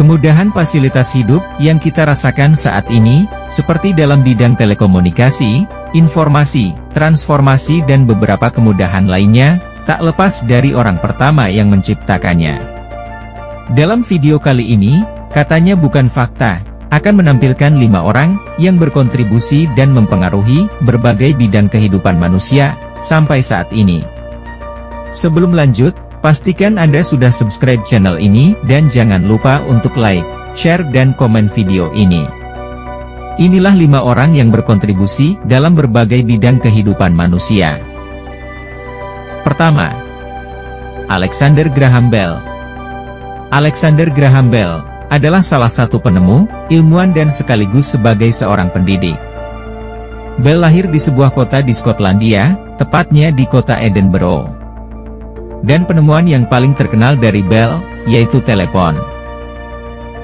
Kemudahan fasilitas hidup yang kita rasakan saat ini, seperti dalam bidang telekomunikasi, informasi, transformasi dan beberapa kemudahan lainnya, tak lepas dari orang pertama yang menciptakannya. Dalam video kali ini, katanya bukan fakta, akan menampilkan 5 orang yang berkontribusi dan mempengaruhi berbagai bidang kehidupan manusia sampai saat ini. Sebelum lanjut, pastikan Anda sudah subscribe channel ini dan jangan lupa untuk like, share dan komen video ini. Inilah 5 orang yang berkontribusi dalam berbagai bidang kehidupan manusia. Pertama, Alexander Graham Bell. Alexander Graham Bell adalah salah satu penemu, ilmuwan dan sekaligus sebagai seorang pendidik. Bell lahir di sebuah kota di Skotlandia, tepatnya di kota Edinburgh. Dan penemuan yang paling terkenal dari Bell, yaitu telepon.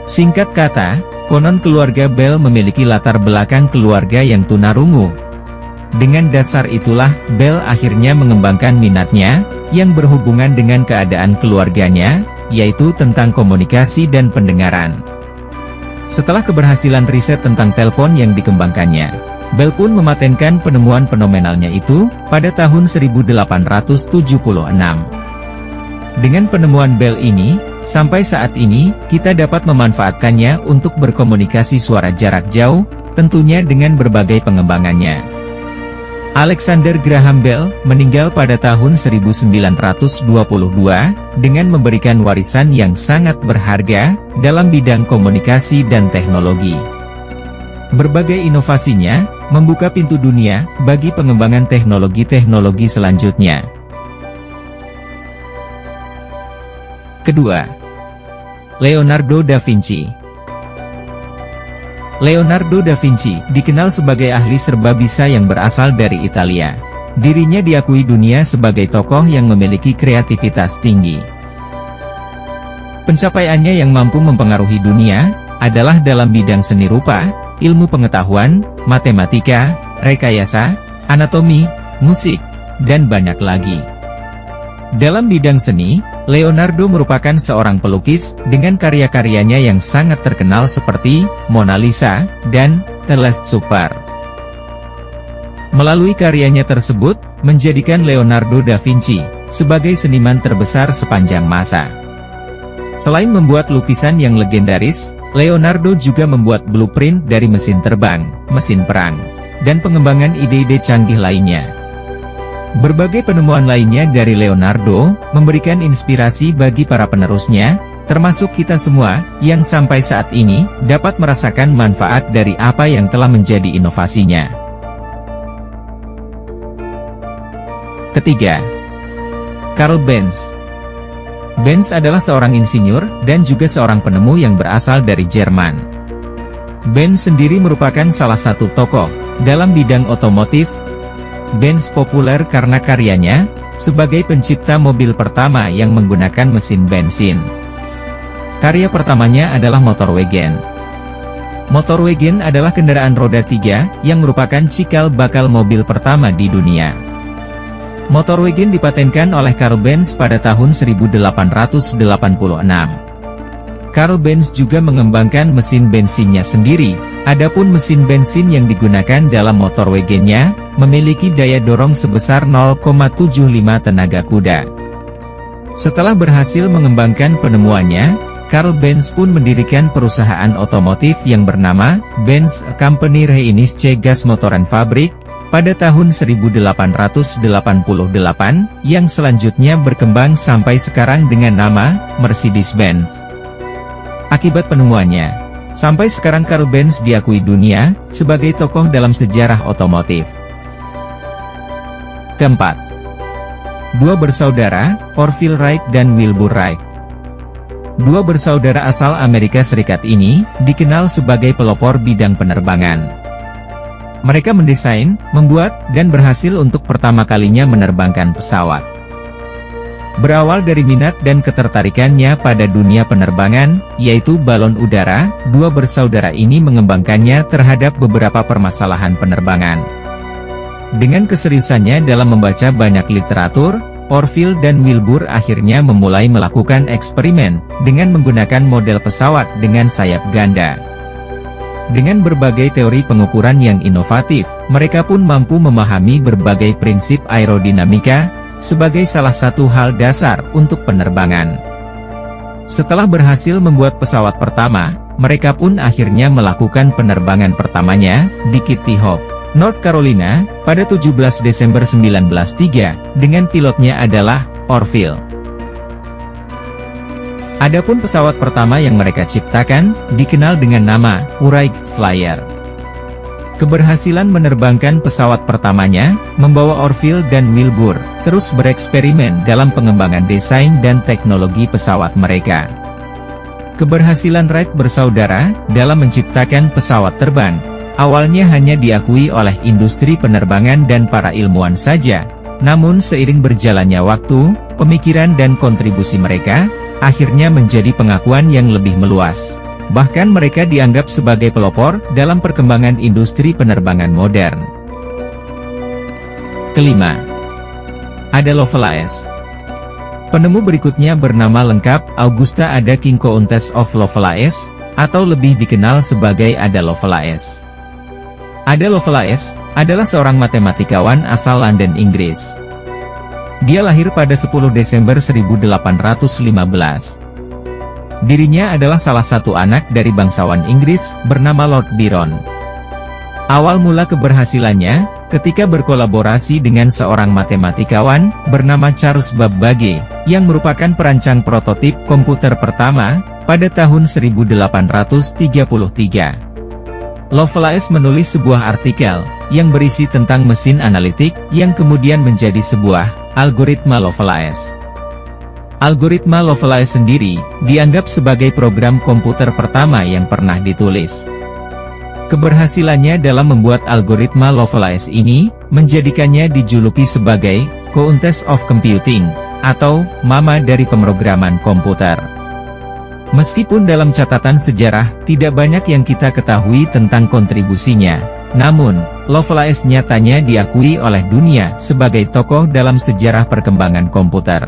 Singkat kata, konon keluarga Bell memiliki latar belakang keluarga yang tunarungu. Dengan dasar itulah, Bell akhirnya mengembangkan minatnya, yang berhubungan dengan keadaan keluarganya, yaitu tentang komunikasi dan pendengaran. Setelah keberhasilan riset tentang telepon yang dikembangkannya, Bell pun mematenkan penemuan fenomenalnya itu, pada tahun 1876. Dengan penemuan Bell ini, sampai saat ini, kita dapat memanfaatkannya untuk berkomunikasi suara jarak jauh, tentunya dengan berbagai pengembangannya. Alexander Graham Bell meninggal pada tahun 1922, dengan memberikan warisan yang sangat berharga, dalam bidang komunikasi dan teknologi. Berbagai inovasinya, membuka pintu dunia, bagi pengembangan teknologi-teknologi selanjutnya. Kedua, Leonardo da Vinci. Leonardo da Vinci dikenal sebagai ahli serba bisa yang berasal dari Italia. Dirinya diakui dunia sebagai tokoh yang memiliki kreativitas tinggi. Pencapaiannya yang mampu mempengaruhi dunia, adalah dalam bidang seni rupa, ilmu pengetahuan, matematika, rekayasa, anatomi, musik, dan banyak lagi. Dalam bidang seni, Leonardo merupakan seorang pelukis, dengan karya-karyanya yang sangat terkenal seperti Mona Lisa, dan The Last Supper. Melalui karyanya tersebut, menjadikan Leonardo da Vinci, sebagai seniman terbesar sepanjang masa. Selain membuat lukisan yang legendaris, Leonardo juga membuat blueprint dari mesin terbang, mesin perang, dan pengembangan ide-ide canggih lainnya. Berbagai penemuan lainnya dari Leonardo, memberikan inspirasi bagi para penerusnya, termasuk kita semua, yang sampai saat ini, dapat merasakan manfaat dari apa yang telah menjadi inovasinya. Ketiga, Carl Benz. Benz adalah seorang insinyur, dan juga seorang penemu yang berasal dari Jerman. Benz sendiri merupakan salah satu tokoh, dalam bidang otomotif. Benz populer karena karyanya, sebagai pencipta mobil pertama yang menggunakan mesin bensin. Karya pertamanya adalah motorwagen. Motorwagen adalah kendaraan roda 3, yang merupakan cikal bakal mobil pertama di dunia. Motorwagen dipatenkan oleh Carl Benz pada tahun 1886. Carl Benz juga mengembangkan mesin bensinnya sendiri. Adapun mesin bensin yang digunakan dalam motorwagennya, memiliki daya dorong sebesar 0,75 tenaga kuda. Setelah berhasil mengembangkan penemuannya, Carl Benz pun mendirikan perusahaan otomotif yang bernama Benz Company Rheinische Gasmotorenfabrik, pada tahun 1888, yang selanjutnya berkembang sampai sekarang dengan nama Mercedes-Benz. Akibat penemuannya, sampai sekarang Carl Benz diakui dunia, sebagai tokoh dalam sejarah otomotif. Keempat, dua bersaudara, Orville Wright dan Wilbur Wright. Dua bersaudara asal Amerika Serikat ini, dikenal sebagai pelopor bidang penerbangan. Mereka mendesain, membuat, dan berhasil untuk pertama kalinya menerbangkan pesawat. Berawal dari minat dan ketertarikannya pada dunia penerbangan, yaitu balon udara, dua bersaudara ini mengembangkannya terhadap beberapa permasalahan penerbangan. Dengan keseriusannya dalam membaca banyak literatur, Orville dan Wilbur akhirnya memulai melakukan eksperimen dengan menggunakan model pesawat dengan sayap ganda. Dengan berbagai teori pengukuran yang inovatif, mereka pun mampu memahami berbagai prinsip aerodinamika, sebagai salah satu hal dasar untuk penerbangan. Setelah berhasil membuat pesawat pertama, mereka pun akhirnya melakukan penerbangan pertamanya di Kitty Hawk, North Carolina, pada 17 Desember 1903, dengan pilotnya adalah Orville. Adapun pesawat pertama yang mereka ciptakan, dikenal dengan nama Wright Flyer. Keberhasilan menerbangkan pesawat pertamanya, membawa Orville dan Wilbur terus bereksperimen dalam pengembangan desain dan teknologi pesawat mereka. Keberhasilan Wright bersaudara dalam menciptakan pesawat terbang, awalnya hanya diakui oleh industri penerbangan dan para ilmuwan saja, namun seiring berjalannya waktu, pemikiran dan kontribusi mereka, akhirnya menjadi pengakuan yang lebih meluas. Bahkan mereka dianggap sebagai pelopor dalam perkembangan industri penerbangan modern. Kelima, ada Lovelace. Penemu berikutnya bernama lengkap Augusta Ada King Countess of Lovelace, atau lebih dikenal sebagai Ada Lovelace. Ada Lovelace adalah seorang matematikawan asal London, Inggris. Dia lahir pada 10 Desember 1815. Dirinya adalah salah satu anak dari bangsawan Inggris bernama Lord Byron. Awal mula keberhasilannya, ketika berkolaborasi dengan seorang matematikawan bernama Charles Babbage, yang merupakan perancang prototip komputer pertama, pada tahun 1833. Lovelace menulis sebuah artikel, yang berisi tentang mesin analitik, yang kemudian menjadi sebuah algoritma Lovelace. Algoritma Lovelace sendiri, dianggap sebagai program komputer pertama yang pernah ditulis. Keberhasilannya dalam membuat algoritma Lovelace ini, menjadikannya dijuluki sebagai Countess of Computing, atau Mama dari pemrograman komputer. Meskipun dalam catatan sejarah, tidak banyak yang kita ketahui tentang kontribusinya, namun, Lovelace nyatanya diakui oleh dunia sebagai tokoh dalam sejarah perkembangan komputer.